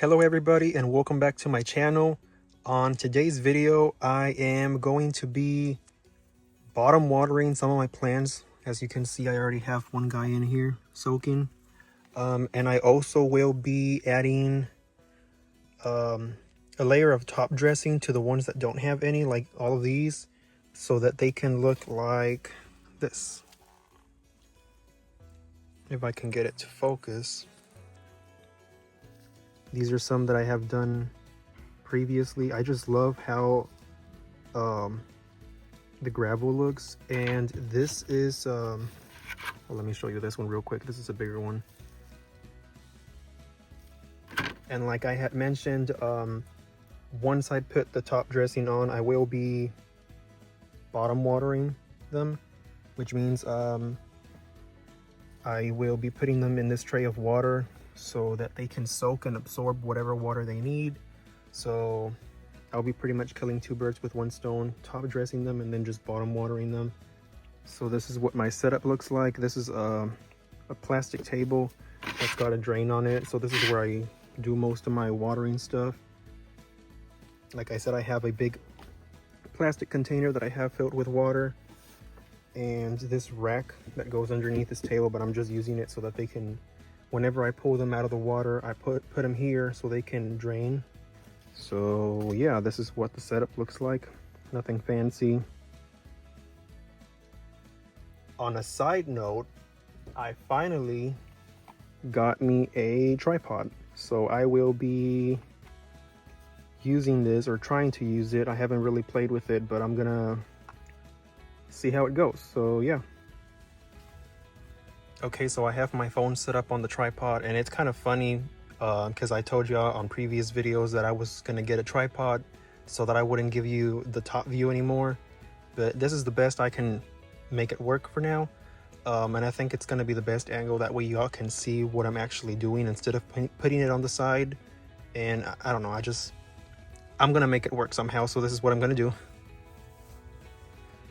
Hello everybody and welcome back to my channel. On today's video I am going to be bottom watering some of my plants. As you can see, I already have one guy in here soaking, and I also will be adding a layer of top dressing to the ones that don't have any, like all of these, so that they can look like this. If I can get it to focus. These are some that I have done previously. I just love how the gravel looks, and this is well, let me show you this one real quick. This is a bigger one, and like I had mentioned, once I put the top dressing on, I will be bottom watering them, which means I will be putting them in this tray of water so that they can soak and absorb whatever water they need. So I'll be pretty much killing two birds with one stone, top dressing them and then just bottom watering them. So this is what my setup looks like. This is a plastic table that's got a drain on it. So this is where I do most of my watering stuff. Like I said, I have a big plastic container that I have filled with water, and this rack that goes underneath this table, but I'm just using it so that they can, whenever I pull them out of the water, I put them here so they can drain. So yeah, this is what the setup looks like. Nothing fancy. On a side note, I finally got me a tripod. So I will be using this, or trying to use it. I haven't really played with it, but I'm gonna see how it goes. So yeah. Okay, so I have my phone set up on the tripod, and it's kind of funny because I told you on previous videos that I was going to get a tripod so that I wouldn't give you the top view anymore, but this is the best I can make it work for now, and I think it's going to be the best angle. That way y'all can see what I'm actually doing instead of putting it on the side. And I don't know, I'm going to make it work somehow, so this is what I'm going to do.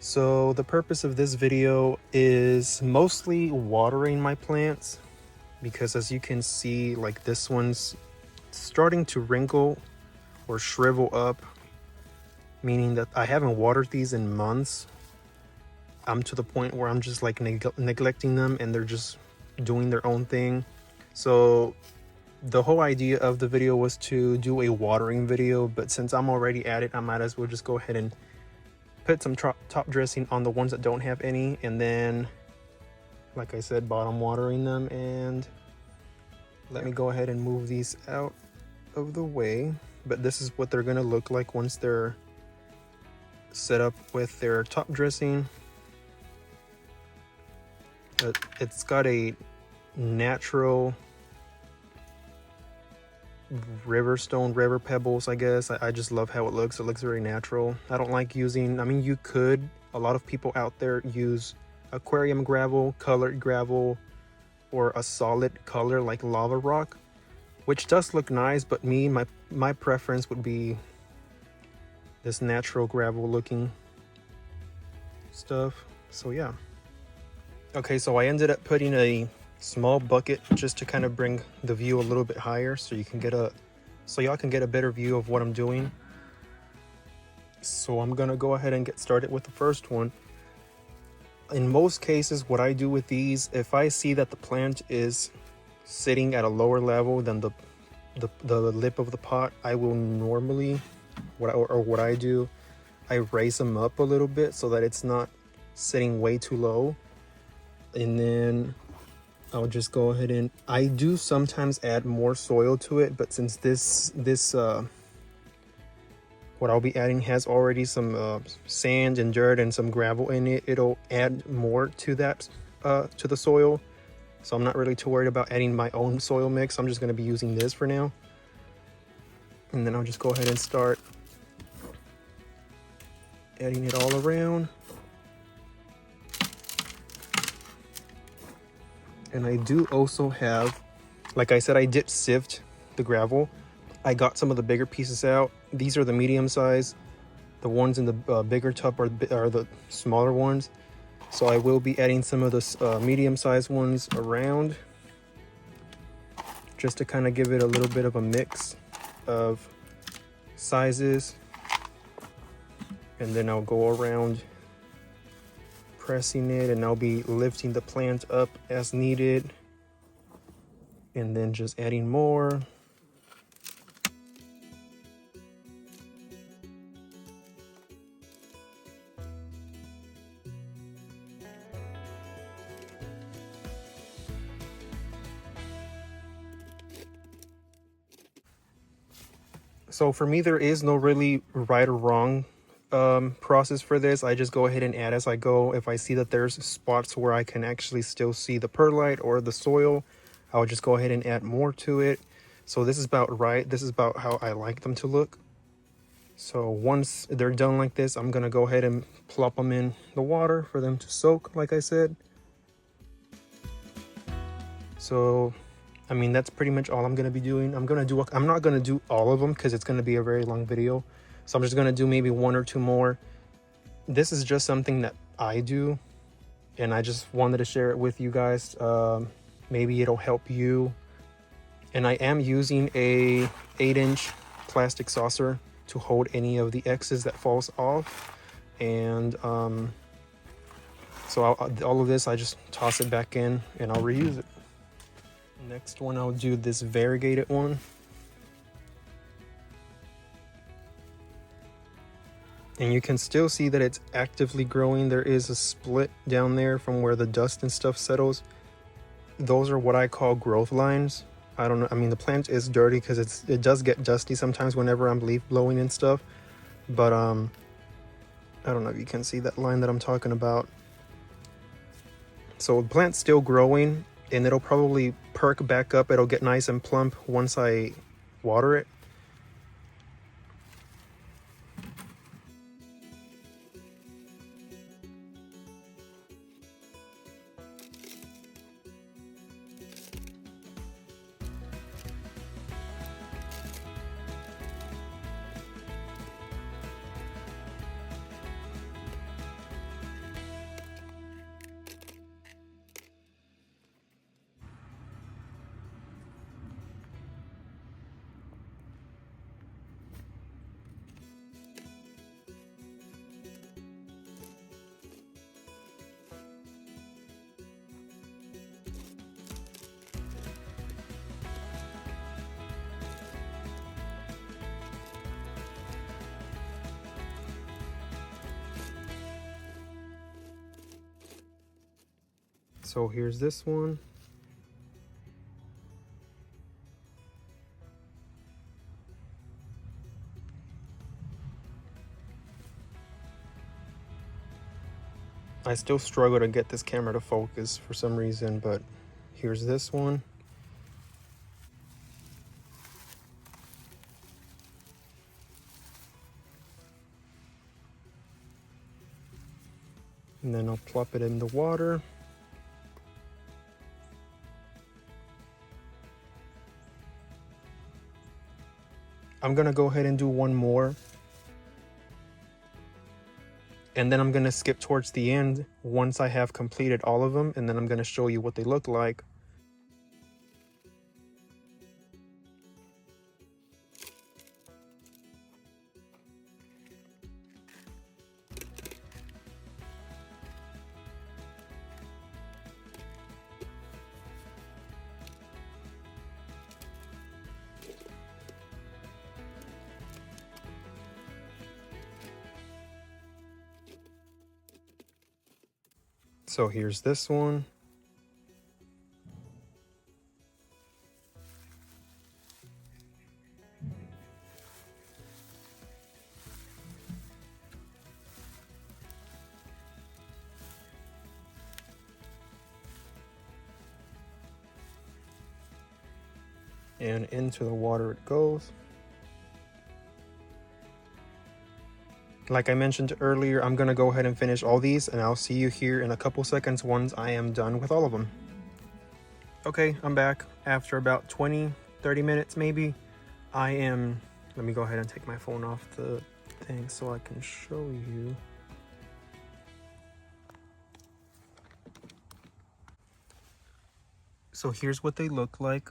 So the purpose of this video is mostly watering my plants, because as you can see, like this one's starting to wrinkle or shrivel up, meaning that I haven't watered these in months. I'm to the point where I'm just like neglecting them, and they're just doing their own thing. So the whole idea of the video was to do a watering video, but since I'm already at it, I might as well just go ahead and put some top dressing on the ones that don't have any, and then, like I said, bottom watering them. And let me go ahead and move these out of the way. But this is what they're gonna look like once they're set up with their top dressing. It's got a natural river pebbles, I guess. I just love how it looks. It looks very natural. I don't like using, I mean, you could, a lot of people out there use aquarium gravel, colored gravel, or a solid color like lava rock, which does look nice, but my preference would be this natural gravel looking stuff. So yeah. Okay, so I ended up putting a small bucket just to kind of bring the view a little bit higher, so y'all can get a better view of what I'm doing. So I'm gonna go ahead and get started with the first one. In most cases, what I do with these, if I see that the plant is sitting at a lower level than the lip of the pot, I will normally, what I do, I raise them up a little bit so that it's not sitting way too low, and then I'll just go ahead and, I do sometimes add more soil to it, but since this what I'll be adding has already some sand and dirt and some gravel in it, it'll add more to that, to the soil. So I'm not really too worried about adding my own soil mix. I'm just going to be using this for now. And then I'll just go ahead and start adding it all around. And I do also have, like I said, I did sift the gravel. I got some of the bigger pieces out. These are the medium size. The ones in the bigger tub are the smaller ones. So I will be adding some of the medium sized ones around, just to kind of give it a little bit of a mix of sizes. And then I'll go around pressing it, and I'll be lifting the plant up as needed, and then just adding more. So for me, there is no really right or wrong process for this. I just go ahead and add as I go. If I see that there's spots where I can actually still see the perlite or the soil, I'll just go ahead and add more to it. So this is about right. This is about how I like them to look. So once they're done like this, I'm gonna go ahead and plop them in the water for them to soak, like I said. So I mean, that's pretty much all I'm gonna be doing. I'm not gonna do all of them because it's gonna be a very long video. So I'm just gonna do maybe one or two more. This is just something that I do, and I just wanted to share it with you guys. Maybe it'll help you. And I am using a 8-inch plastic saucer to hold any of the excess that falls off. And so all of this, I just toss it back in and I'll reuse it. Next one, I'll do this variegated one. And you can still see that it's actively growing. There is a split down there from where the dust and stuff settles. Those are what I call growth lines. I don't know. I mean, the plant is dirty because it does get dusty sometimes whenever I'm leaf blowing and stuff. But I don't know if you can see that line that I'm talking about. So the plant's still growing, and it'll probably perk back up. It'll get nice and plump once I water it. So here's this one. I still struggle to get this camera to focus for some reason, but here's this one. And then I'll plop it in the water. I'm gonna go ahead and do one more. And then I'm gonna skip towards the end once I have completed all of them, and then I'm gonna show you what they look like. So here's this one. And into the water it goes. Like I mentioned earlier, I'm gonna go ahead and finish all these, and I'll see you here in a couple seconds once I am done with all of them. Okay, I'm back after about 20-30 minutes maybe. Let me go ahead and take my phone off the thing so I can show you. So here's what they look like.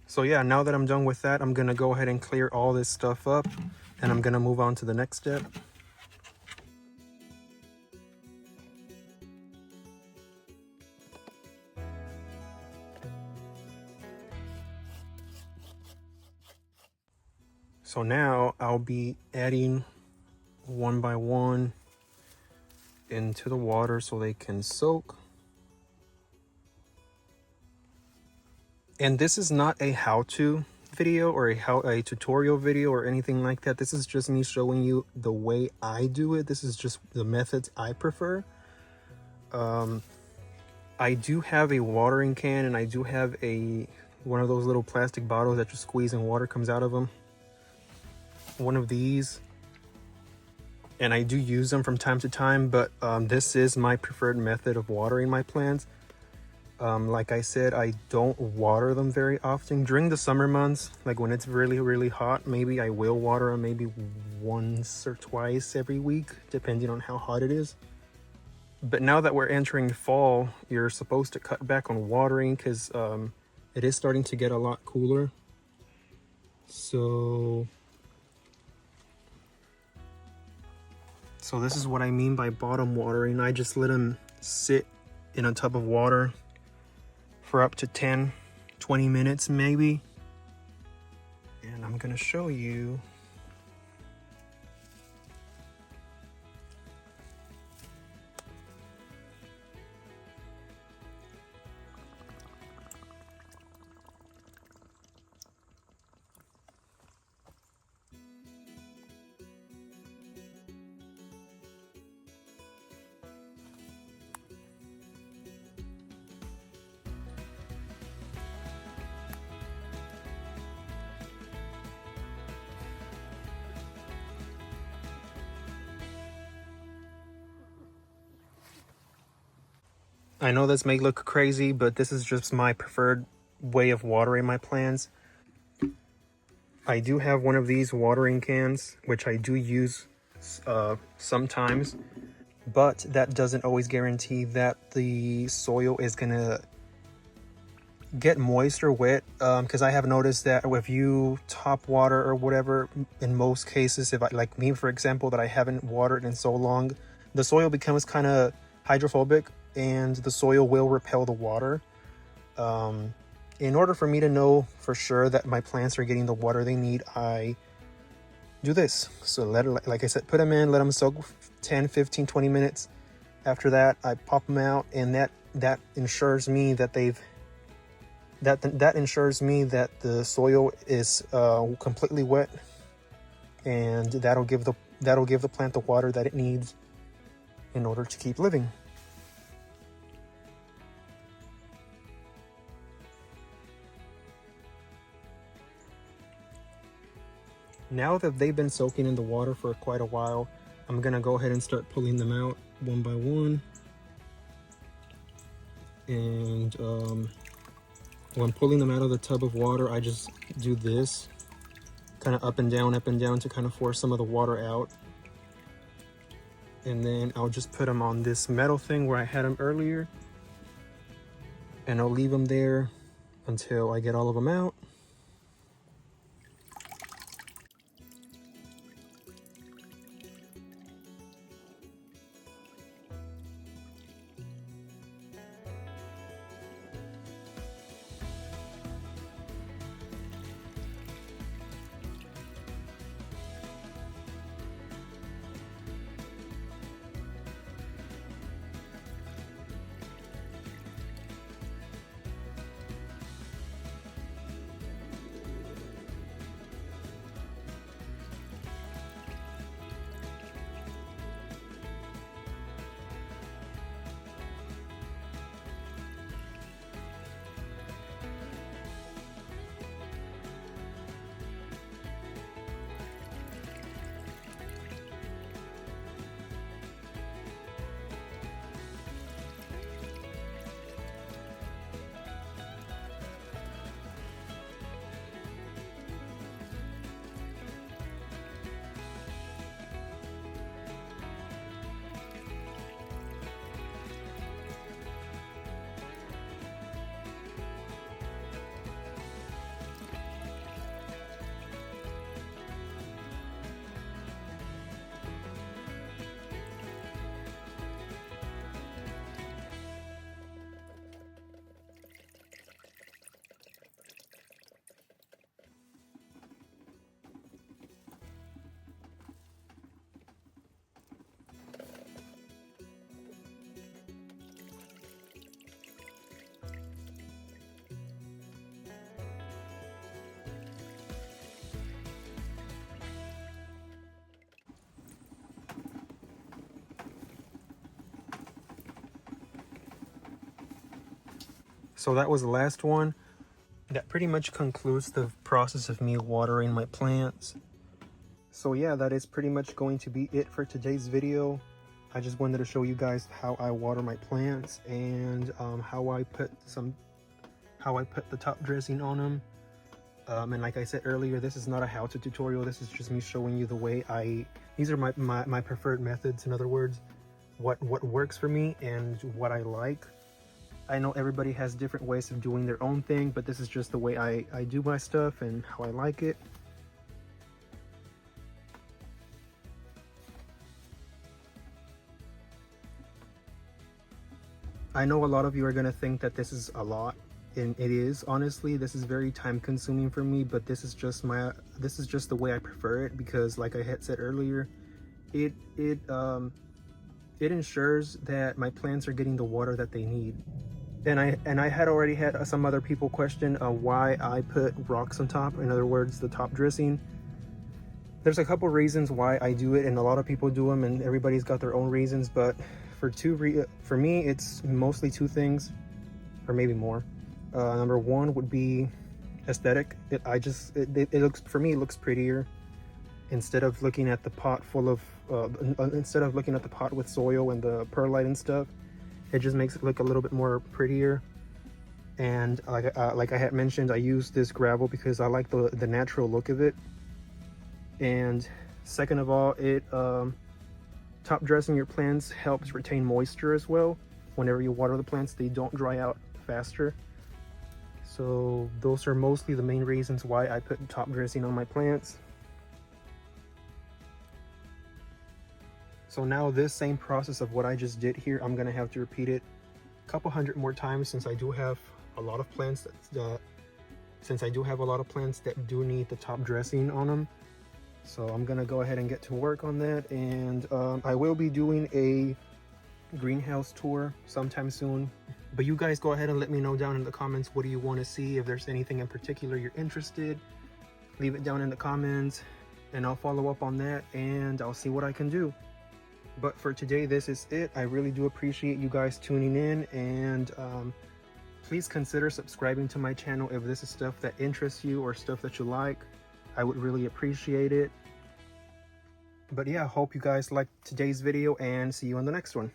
So yeah, now that I'm done with that, I'm gonna go ahead and clear all this stuff up, and I'm gonna move on to the next step. So now I'll be adding one by one into the water so they can soak. And this is not a how-to video or a tutorial video or anything like that. This is just me showing you the way I do it. This is just the methods I prefer. I do have a watering can, and I do have one of those little plastic bottles that you squeeze and water comes out of them. One of these, and I do use them from time to time, but this is my preferred method of watering my plants. Like I said, I don't water them very often during the summer months. Like when it's really hot, maybe I will water them maybe once or twice every week, depending on how hot it is. But now that we're entering fall, you're supposed to cut back on watering because it is starting to get a lot cooler. So this is what I mean by bottom watering. I just let them sit in a tub of water for up to 10-20 minutes maybe, and I'm gonna show you. I know this may look crazy, but this is just my preferred way of watering my plants. I do have one of these watering cans, which I do use sometimes, but that doesn't always guarantee that the soil is gonna get moist or wet, because I have noticed that if you top water or whatever, in most cases, if I, like me for example, that I haven't watered in so long, the soil becomes kind of hydrophobic and the soil will repel the water. In order for me to know for sure that my plants are getting the water they need, I do this. So like I said, put them in, let them soak 10-15-20 minutes. After that, I pop them out, and that ensures me that that ensures me that the soil is completely wet, and that'll give the plant the water that it needs in order to keep living. Now that they've been soaking in the water for quite a while, I'm gonna go ahead and start pulling them out one by one. And when pulling them out of the tub of water, I just do this, kind of up and down to kind of force some of the water out. And then I'll just put them on this metal thing where I had them earlier, and I'll leave them there until I get all of them out. So that was the last one. That pretty much concludes the process of me watering my plants. So yeah, that is pretty much going to be it for today's video. I just wanted to show you guys how I water my plants and how I put the top dressing on them. And like I said earlier, this is not a how-to tutorial. This is just me showing you the way these are my preferred methods. In other words, what works for me and what I like. I know everybody has different ways of doing their own thing, but this is just the way I do my stuff and how I like it. I know a lot of you are gonna think that this is a lot, and it is. Honestly, this is very time consuming for me, but this is just the way I prefer it, because like I had said earlier, it ensures that my plants are getting the water that they need. And I had already had some other people question why I put rocks on top, in other words, the top dressing. There's a couple reasons why I do it, and a lot of people do them, and everybody's got their own reasons, but for me, it's mostly two things, or maybe more. Number one would be aesthetic. It looks, for me, it looks prettier. Instead of looking at the pot full of, instead of looking at the pot with soil and the perlite and stuff, it just makes it look a little bit more prettier. And like I had mentioned, I use this gravel because I like the natural look of it. And second of all, it top dressing your plants helps retain moisture as well. Whenever you water the plants, they don't dry out faster. So those are mostly the main reasons why I put top dressing on my plants. So now this same process of what I just did here, I'm gonna have to repeat it a couple hundred more times, since I do have a lot of plants that do need the top dressing on them. So I'm gonna go ahead and get to work on that, and I will be doing a greenhouse tour sometime soon. But you guys go ahead and let me know down in the comments, what do you want to see? If there's anything in particular you're interested, leave it down in the comments and I'll follow up on that, and I'll see what I can do. But for today, this is it. I really do appreciate you guys tuning in, and please consider subscribing to my channel if this is stuff that interests you or stuff that you like. I would really appreciate it. But yeah, I hope you guys liked today's video, and see you on the next one.